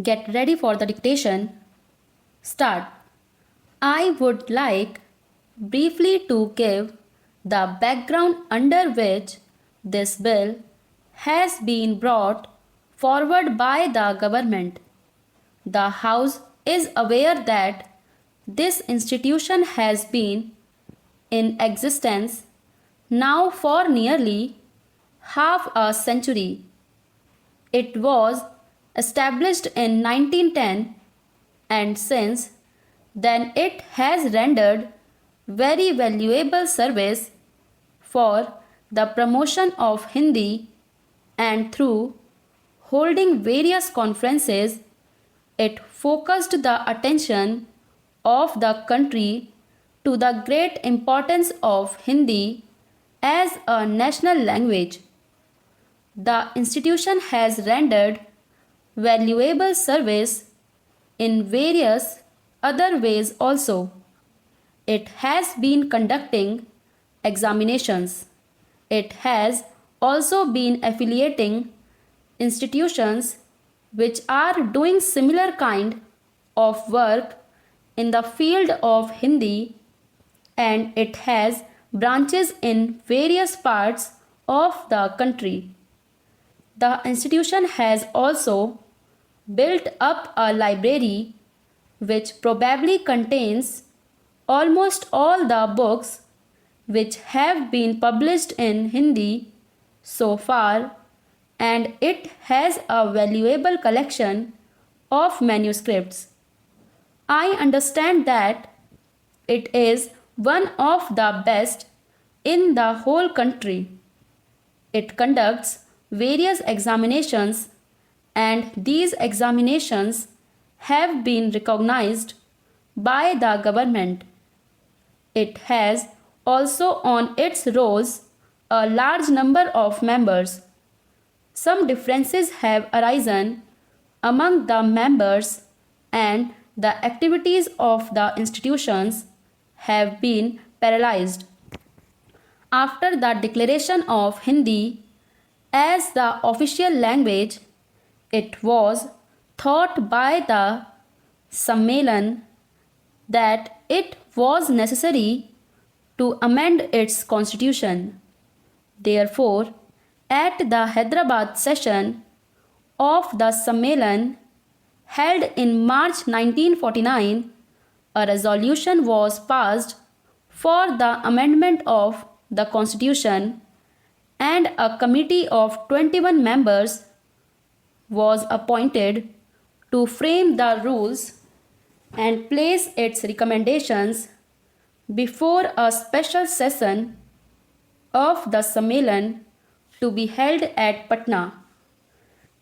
Get ready for the dictation. Start. I would like briefly to give the background under which this bill has been brought forward by the government. The House is aware that this institution has been in existence now for nearly half a century. It was established in 1910 and since then it has rendered very valuable service for the promotion of Hindi and through holding various conferences it focused the attention of the country to the great importance of Hindi as a national language. The institution has rendered valuable service in various other ways also. It has been conducting examinations. It has also been affiliating institutions which are doing similar kind of work in the field of Hindi, and it has branches in various parts of the country. The institution has also built up a library which probably contains almost all the books which have been published in Hindi so far, and it has a valuable collection of manuscripts. I understand that it is one of the best in the whole country. It conducts various examinations, and these examinations have been recognized by the government. It has also on its rolls a large number of members. Some differences have arisen among the members, and the activities of the institutions have been paralyzed. After the declaration of Hindi as the official language, it was thought by the Sammelan that it was necessary to amend its constitution. Therefore, at the Hyderabad session of the Sammelan held in March 1949, a resolution was passed for the amendment of the constitution, and a committee of 21 members was appointed to frame the rules and place its recommendations before a special session of the Sammelan to be held at Patna.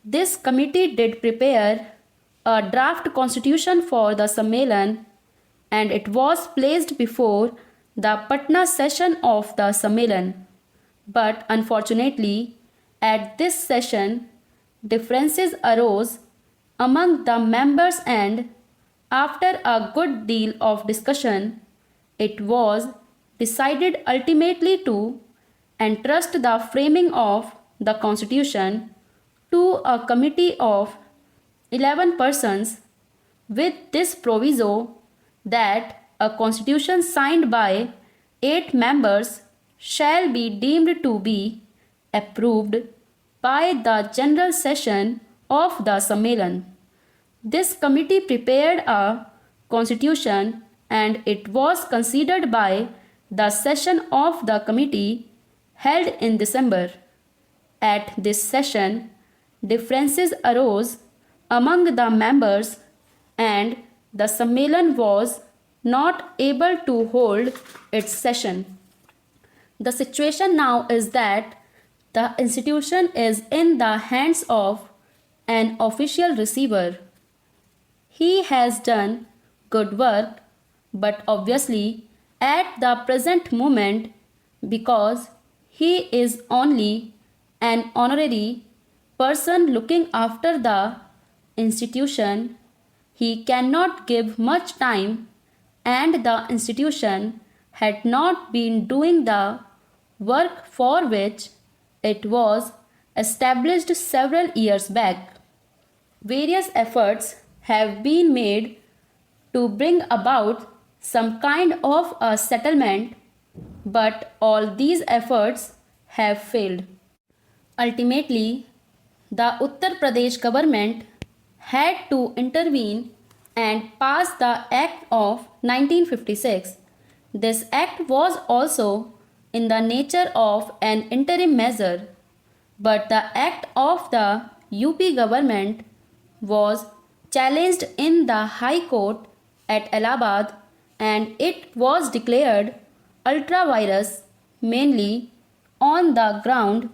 This committee did prepare a draft constitution for the Sammelan, and it was placed before the Patna session of the Sammelan. But unfortunately, at this session, differences arose among the members, and after a good deal of discussion, it was decided ultimately to entrust the framing of the constitution to a committee of 11 persons, with this proviso that a constitution signed by 8 members shall be deemed to be approved by the general session of the Sammelan. This committee prepared a constitution, and it was considered by the session of the committee held in December. At this session, differences arose among the members, and the Sammelan was not able to hold its session. The situation now is that the institution is in the hands of an official receiver. He has done good work, but obviously at the present moment, because he is only an honorary person looking after the institution, he cannot give much time, and the institution had not been doing the work for which it was established several years back. various efforts have been made to bring about some kind of a settlement, but all these efforts have failed. Ultimately, the Uttar Pradesh government had to intervene and pass the Act of 1956. This act was also in the nature of an interim measure, but the act of the UP government was challenged in the High Court at Allahabad and it was declared ultra virus mainly on the ground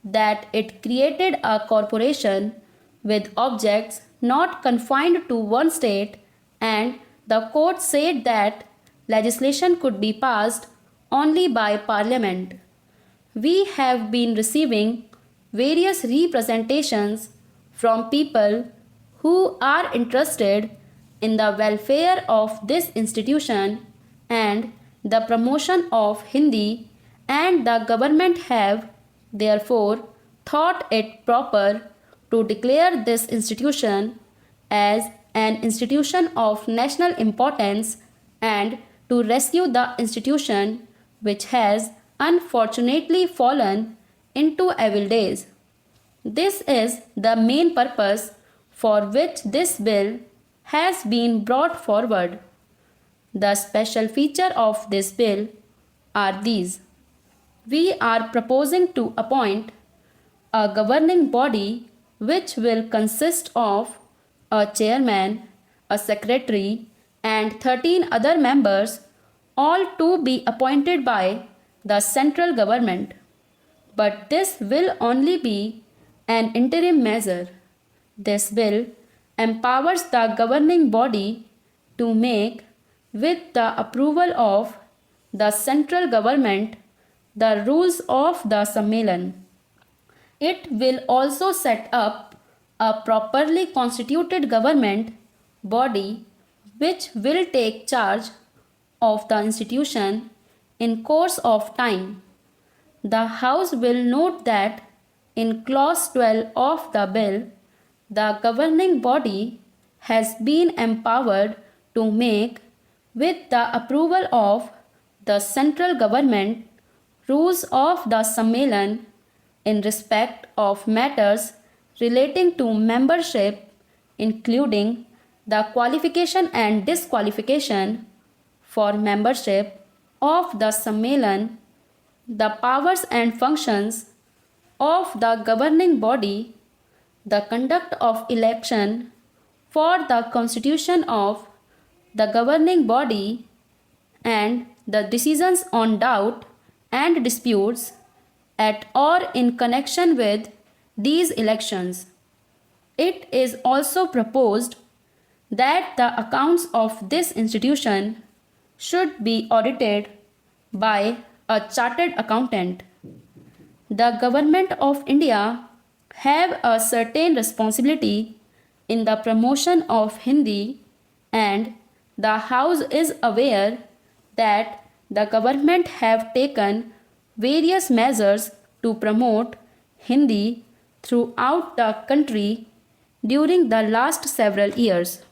that it created a corporation with objects not confined to one state, and the court said that legislation could be passed only by parliament. We have been receiving various representations from people who are interested in the welfare of this institution and the promotion of Hindi, and the government have therefore thought it proper to declare this institution as an institution of national importance and to rescue the institution which has unfortunately fallen into evil days. This is the main purpose for which this bill has been brought forward. The special feature of this bill are these. We are proposing to appoint a governing body which will consist of a chairman, a secretary, and 13 other members, all to be appointed by the central government. But this will only be an interim measure. This bill empowers the governing body to make, with the approval of the central government, the rules of the Sammelan. It will also set up a properly constituted government body which will take charge of the institution in course of time. The House will note that in clause 12 of the bill, the governing body has been empowered to make, with the approval of the central government, rules of the Sammelan in respect of matters relating to membership, including the qualification and disqualification for membership of the Sammelan, the powers and functions of the governing body, the conduct of election for the constitution of the governing body, and the decisions on doubt and disputes at or in connection with these elections. It is also proposed that the accounts of this institution should be audited by a chartered accountant. The government of India have a certain responsibility in the promotion of Hindi, and the House is aware that the government have taken various measures to promote Hindi throughout the country during the last several years.